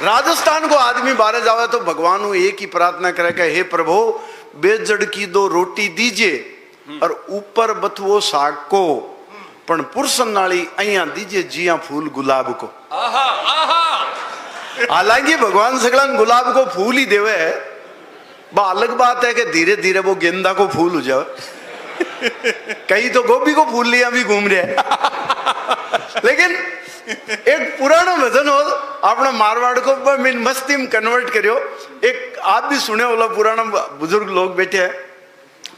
राजस्थान को आदमी बाहर जावे तो भगवान को एक ही प्रार्थना करे कि हे प्रभु बेजड़ की 2 रोटी दीजिए और ऊपर बथवो साग को पण पुरसन नाली अहिया दीजिए जिया फूल गुलाब को। हालांकि भगवान सगला गुलाब को फूल ही देवे है, अलग बात है कि धीरे धीरे वो गेंदा को फूल हो जाए। कहीं तो गोभी को फूल लिया भी घूम रहे हैं। लेकिन एक पुराना भजन हो अपना मारवाड़ को मस्ती में कन्वर्ट करियो। एक आप भी सुने वाला पुराना बुजुर्ग लोग बैठे हैं,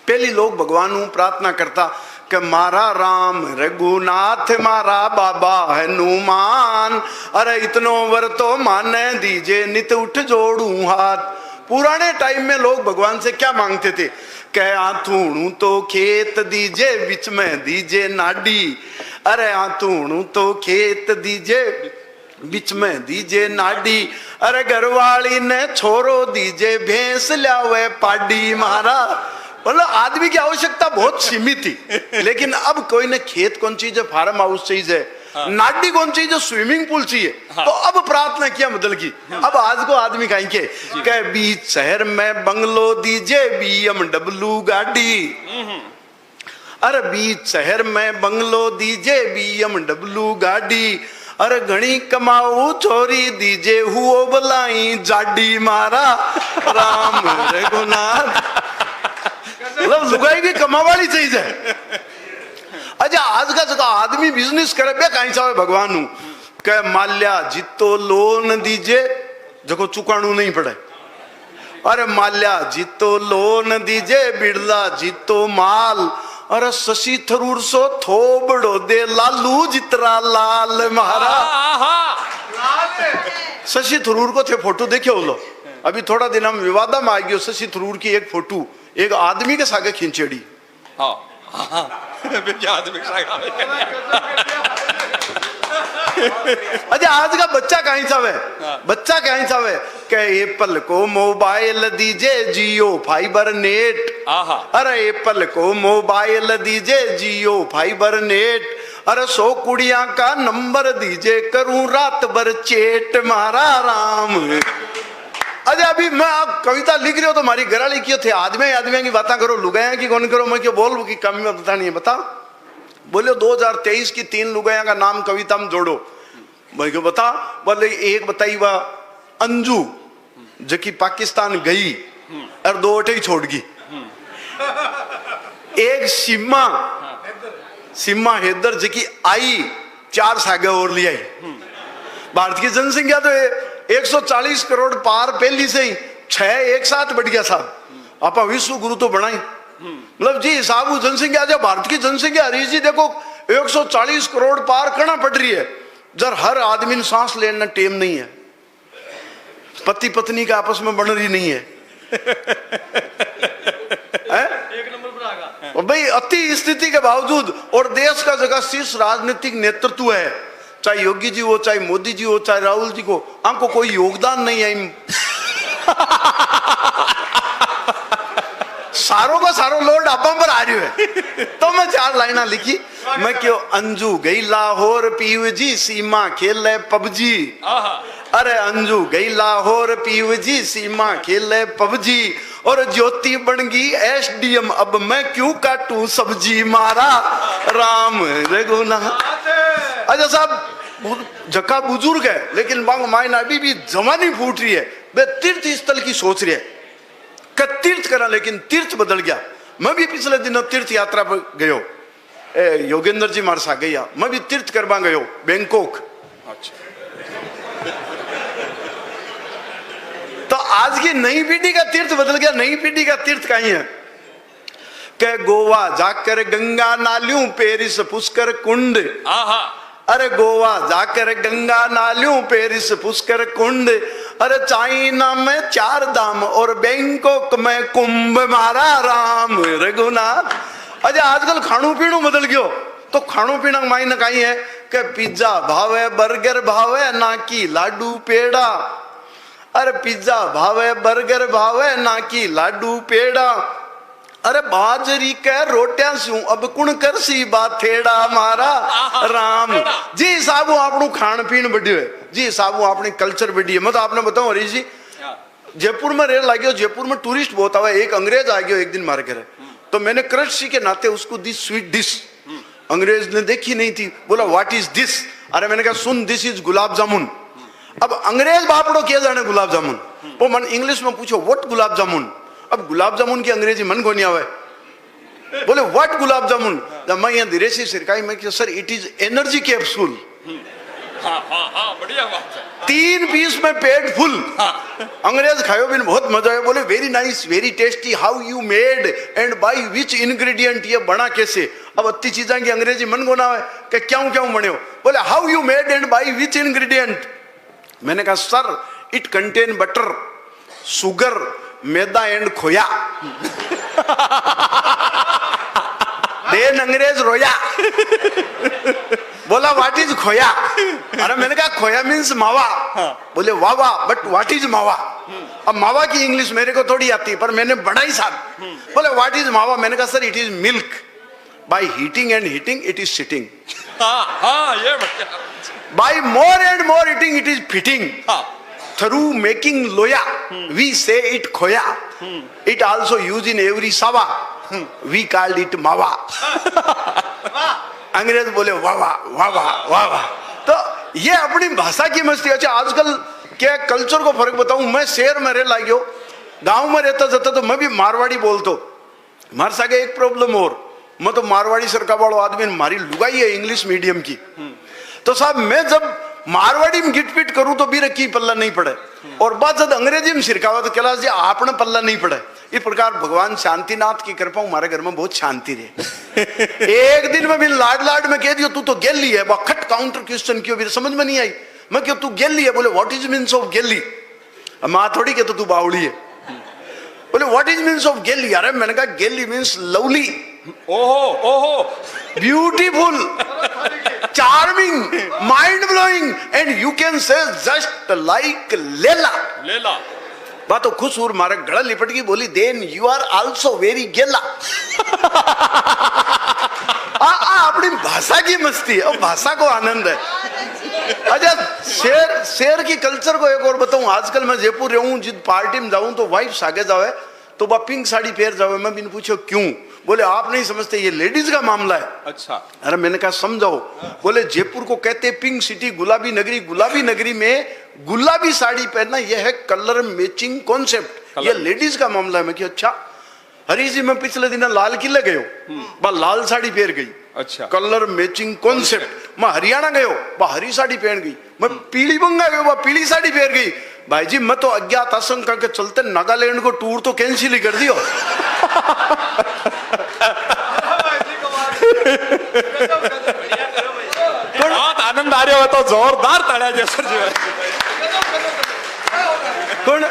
पहली लोग भगवान को प्रार्थना करता कि मारा राम रघुनाथ मारा बाबा हनुमान, अरे इतनो वर तो माने दीजे नित उठ जोड़ू हाथ। पुराने टाइम में लोग भगवान से क्या मांगते थे? कह आथूणू तो खेत दीजे बीच में दीजे नाडी, अरे आथूणू तो खेत दीजे बीच में दीजे नाडी, अरे घरवाली ने छोरो दीजे भैंस लावे पाडी। मारा मतलब आदमी की आवश्यकता बहुत सीमित थी, लेकिन अब कोई ने खेत कौन चीज है, फार्म हाउस चाहिए, नाडी कौन चाहिए, स्विमिंग पूल चाहिए। तो अब प्रार्थना किया बदल की। अब आज को आदमी कहीं के बीच शहर में बंगलो दीजे BMW गाड़ी, अरे बीच शहर में बंगलो दीजे BMW गाड़ी, अरे घनी कमाऊ छोरी दीजे हुओ बलाई जाडी। मारा राम रघुनाथ मतलब लुगाई भी कमा वाली चाहिए। अच्छा आज का जगह आदमी बिजनेस करे बे कहीं चाहे भगवान कह माल्या जितो लोन दीजे जो चुकाणू नहीं पड़े, अरे माल्या जितो लोन दीजे बिरला जितो माल, अरे शशि थरूर सो थोबड़ो दे लालू जितरा लाल। महारा शशि थरूर को थे फोटो देखे बोलो, अभी थोड़ा दिन हम विवाद में आ गयो। शशि थरूर की एक फोटो एक आदमी के सागे खींचेड़ी। अच्छा आज का बच्चा कहीं चावे, बच्चा कहीं चावे के एप्पल को मोबाइल दीजे जियो फाइबर नेट, अरे एप्पल को मोबाइल दीजे जियो फाइबर नेट, अरे 100 कुड़िया का नंबर दीजे करूं रात भर चेट। मारा राम अरे अभी मैं आप कविता लिख रहे हो तो हमारी घराली क्यों थे आदमी की बातें करो, लुगाया की कौन करो। मैं क्यों बोल कि कम में पता नहीं है, बता बोले 2023 की 3 लुगाया का नाम कविता में जोड़ो। मैं क्यों बता, बोले एक बताई वह अंजू जो कि पाकिस्तान गई और 2 अटे ही छोड़ गई, एक सिम्मा हैदर जो कि आई 4 सागे और ले आई। भारत की जनसंख्या तो 140 करोड़ पार पहली से ही 6 एक साथ बढ़ गया साहब। आप विश्व गुरु तो बनाई मतलब जी हिसाब जनसंख्या जो भारत की जनसंख्या हरी जी देखो 140 करोड़ पार करना पड़ रही है। जर हर आदमी ने सांस लेना टेम नहीं है, पति पत्नी का आपस में बन रही नहीं है, एक नंबर पर आगा। और भाई अति स्थिति के बावजूद और देश का जगह शीर्ष राजनीतिक नेतृत्व है, चाहे योगी जी हो, चाहे मोदी जी हो, चाहे राहुल जी को, हमको कोई योगदान नहीं है। सारों का सारो लोड आप पर आ रही है। तो मैं 4 लाइना लिखी। मैं क्यों अंजू गई लाहौर पीव जी सीमा खेले पबजी, अरे अंजू गई लाहौर पीव जी सीमा खेले पबजी, और ज्योति बन गई SDM अब मैं क्यों काटू सब्जी। मारा राम रघुनाथ। अच्छा साहब जका बुजुर्ग है लेकिन बांग मायना अभी भी जवानी फूट रही है, वे तीर्थ स्थल की सोच रही है कि तीर्थ करा, लेकिन तीर्थ बदल गया। मैं भी पिछले दिनों तीर्थ यात्रा पर गयो, योगेंद्र जी मारे साथ गया, मैं भी तीर्थ करवा गयो बैंकॉक। अच्छा तो आज की नई पीढ़ी का तीर्थ बदल गया। नई पीढ़ी का तीर्थ कहीं है के गोवा जाकर गंगा नालियों पेरिस पुष्कर कुंड, अरे गोवा जाकर गंगा नालियों पेरिस पुष्कर कुंड, अरे चाइना में 4 धाम और बैंकॉक में कुंभ। मारा राम रघुनाथ। अजय आजकल खाणू पीणू बदल गयो, तो खाणू पीना मायने कहीं है कि पिज्जा भावे बर्गर भावे ना कि लाडू पेड़ा, अरे पिज्जा भावे बर्गर भावे ना कि लाडू पेड़ा, अरे बाजरी के रोटियां सू अब कुण करसी बाथेड़ा। मारा राम जी साहब आपनू खान पीन बढ़ियो है, जी साहब वो अपनी कल्चर बेटी है। मैं तो आपने बताऊं हरीश जी, जयपुर में रेल लगी, जयपुर में टूरिस्ट बहुत आवा। एक अंग्रेज आ गया एक दिन मार कर, तो मैंने कृषि के नाते उसको दी स्वीट डिश। अंग्रेज ने देखी नहीं थी, बोला व्हाट इज दिस? अरे मैंने कहा सुन, दिस इज गुलाब जामुन। अब अंग्रेज बापड़ो क्या जाने गुलाब जामुन, वो मन इंग्लिश में पूछो व्हाट गुलाब जामुन। अब गुलाब जामुन की अंग्रेजी मन को नहीं आवे, बोले व्हाट गुलाब जामुन। जब मैं यहाँ धीरे से सिरकाई में sir it is energy capsule. बढ़िया बात है। 3 पीस में पेट फुल। अंग्रेज खायो भी बहुत मजा आया, बोले very nice very tasty, how you made and by which ingredient, ये बना कैसे। अब अत्ती चीजा की अंग्रेजी मन को ना है कि क्यों क्यों बने हो, बोले how you made and by which ingredient. मैंने कहा sir it contain butter sugar maida and खोया। देन अंग्रेज रोया, बोला व्हाट इज खोया। अरे मैंने कहा खोया मीन्स मावा। बोले वाह वाह बट व्हाट इज मावा। अब मावा की इंग्लिश मेरे को थोड़ी आती, पर मैंने बढ़ाई साहब। बोले व्हाट इज मावा। मैंने कहा sir it is milk, by heating and heating it is sitting, ये by more and more heating it is fitting, through making loya we say it khoya, it also used in every sawa, we called it mawa। अंग्रेज बोले वाह वाह वाह वाह वाह वाह। तो ये अपनी भाषा की मस्ती। अच्छा आजकल क्या कल्चर को फर्क बताऊं, मैं शहर में रह लागियो, गांव में रहता जाता तो मैं भी मारवाड़ी बोलतो। मार सके एक प्रॉब्लम और, मैं तो मारवाड़ी सरका वालों आदमी, मारी लुगाई है इंग्लिश मीडियम की। तो साहब मैं जब मारवाड़ी में गिटपिट करूं तो भी रखी पल्ला नहीं पड़े, और बात जब अंग्रेजी में सिरकावा तो कैलाश जी आपने पल्ला नहीं पड़े। इस प्रकार भगवान शांतिनाथ की कृपा हमारे घर में बहुत शांति रहे। एक दिन में भी लाड लाड में कह दियो तू तो गेली है, खट काउंटर क्वेश्चन क्यों भी समझ में नहीं आई। मैं क्यों तू गेली है, बोले व्हाट इज मीन्स ऑफ गेली। माँ थोड़ी कहता तू बावड़ी है, बोले व्हाट इज मीन्स ऑफ गेली। अरे मैंने कहा गेली मीन्स लवली, ओहो ओहो, beautiful, charming, mind blowing and you can say just like लेला। लेला बात तो खुश और मारा गड़ा लिपट गई, बोली then you are also very गेला। अपनी भाषा की मस्ती है और भाषा को आनंद है। अच्छा शेर की कल्चर को एक और बताऊं, आजकल मैं जयपुर रहूं, जिस पार्टी में जाऊं तो वाइफ आगे जावे तो वह पिंक साड़ी पहन जावे। मैं भी पूछो क्यों, बोले आप नहीं समझते ये लेडीज का मामला है। अच्छा। अरे मैंने कहा समझाओ। बोले जयपुर को कहते हैं पिंक सिटी, गुलाबी नगरी, गुलाबी नगरी में गुलाबी साड़ी पहनना यह है कलर मैचिंग कॉन्सेप्ट, ये लेडीज का मामला है। मैं कि अच्छा हरीश जी मैं पिछले दिन लाल किले गयो, लाल साड़ी पहन गई। अच्छा। Colour matching concept. मैं हरियाणा गयो, हरी साड़ी पहन गई। मैं पीली बंगा गयो, पीली साड़ी पहन गई। भाई जी मैं तो अज्ञात आशंका के चलते नागालैंड को टूर तो कैंसिल ही कर दियो। बहुत आनंद आ रहा हो तो जोरदार ताड़ियां जैसर जी। कौन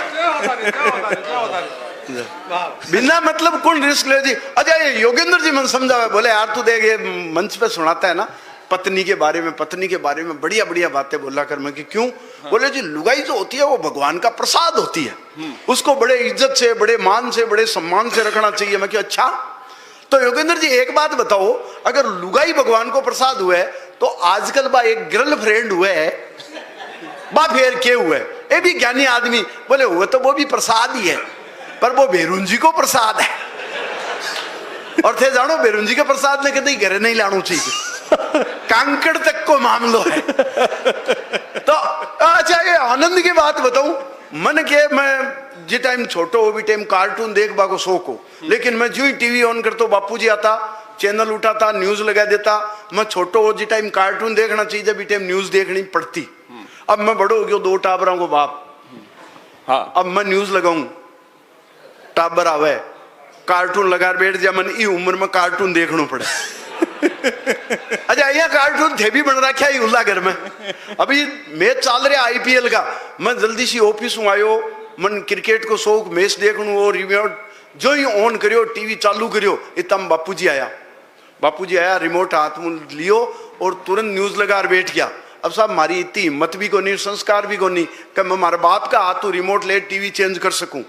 बिना मतलब कौन रिस्क ले जी। अच्छा ये योगेंद्र जी मन समझावे, बोले यार तू देख ये मंच पे सुनाता है ना पत्नी के बारे में बढ़िया बढ़िया बातें बोला कर। मैं कि क्यों, बोले जी लुगाई जो होती है वो भगवान का प्रसाद होती है, उसको बड़े इज्जत से, बड़े मान से, बड़े सम्मान से रखना चाहिए। मैं कि अच्छा तो योगेंद्र जी एक बात बताओ, अगर लुगाई भगवान को प्रसाद हुआ है तो आजकल बा एक गर्लफ्रेंड हुआ है बा फिर क्या हुआ है, ये भी ज्ञानी आदमी। बोले हुआ तो वो भी प्रसाद ही है, पर वो बेरुंजी को प्रसाद है। और थे जानो बेरुंजी के प्रसाद ने कहते घरे नहीं लाना चाहिए, कांकड़ तक को मामलो है। तो अच्छा ये आनंद की बात बताऊं, मन के मैं जी टाइम छोटो हो भी टाइम कार्टून देख बा को शौक हो, लेकिन मैं जो ही टीवी ऑन करता बापूजी आता, चैनल उठाता, न्यूज लगा देता। मैं छोटो हो जी टाइम कार्टून देखना चाहिए, भी टाइम न्यूज देखनी पड़ती। अब मैं बड़ो हो गया, 2 टाबरों को बाप। हाँ अब मैं न्यूज लगाऊं, टाबर आवे कार्टून लगा बैठ जा, मन ई उम्र में कार्टून देखना पड़े। अच्छा यहाँ कार्टून थे भी बन रखा है उल्ला घर में। अभी मैच चल रहा आईपीएल का, मैं जल्दी सी ऑफिस में आयो, मन क्रिकेट को शौक मैच देखनू और रिमोट जो ही ऑन करियो, टीवी चालू करियो, इतम बापूजी आया, रिमोट हाथ में लियो और तुरंत न्यूज लगा बैठ गया। अब साहब मारी इतनी हिम्मत भी को नहीं, संस्कार भी को नहीं कि मैं हमारे बाप का हाथ रिमोट ले टीवी चेंज कर सकूं।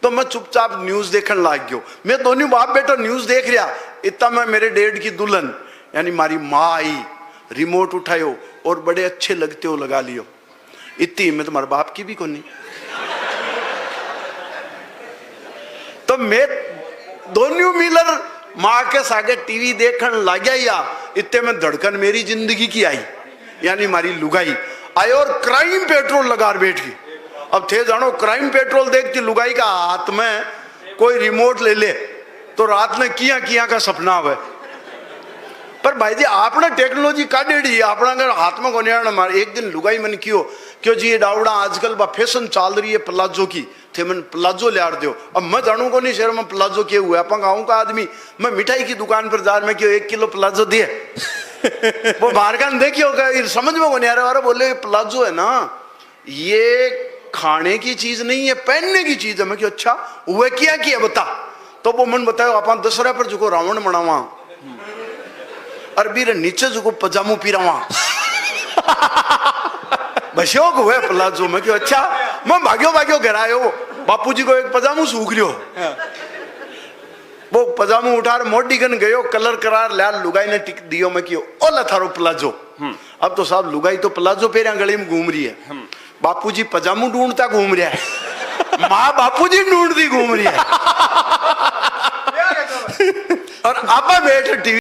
तो मैं चुपचाप न्यूज देखने लग गयो। मैं दोनों बाप बेटा न्यूज देख रहा, इतना मैं मेरे डेड की दुल्हन यानी मारी माँ आई, रिमोट उठायो और बड़े अच्छे लगते हो लगा लियो। इतनी हिम्मत तुम्हारे बाप की भी को नहीं। तो मैं दोनों मिलर माँ के सागे टीवी देखने लग गया या इतने में धड़कन मेरी जिंदगी की आई, यानी हमारी लुगाई आई और क्राइम पेट्रोल लगा बैठ गई। अब थे जानो क्राइम पेट्रोल देखती लुगाई का हाथ में कोई रिमोट ले ले तो रात में किया किया का सपना आवे। पर भाई जी आपने टेक्नोलॉजी काटेड़ी अपना अगर हाथ में कोने मारे। एक दिन लुगाई मन क्यों जी ये डावड़ा आजकल बा फैशन चल रही है प्लाजो की, थे मन प्लाजो ले दो। अब मैं जानू को नहीं शहर में प्लाजो क्या हुआ, अपन गाँव का आदमी मैं मिठाई की दुकान पर जा मैं क्यों 1 किलो प्लाजो दिए वो बाहर का देखियो समझ में कोने आ रहा बोले प्लाजो है ना ये खाने की चीज नहीं है पहनने की चीज है। मैं क्यों अच्छा हुआ क्या बता। तो वो मन बताओ अपन दशहरा पर जो रावण मनावा अरबी रे नीचे जो पजामू पीरावा बशोक हुए प्लाजो। मैं क्यों अच्छा मैं भाग्यो घर आयो बापू जी को एक पजामू सूख रियो वो पजामू उठार मोटी गन गयो कलर करार लाल लुगाई ने टिक दियो। मैं क्यों ओला थारो प्लाजो। अब तो साहब लुगाई तो प्लाजो पेरिया गली में घूम रही है, बापूजी पजामू ढूंढता घूम रहा है, माँ बापूजी ढूंढती घूम रही है और आपा बैठ टीवी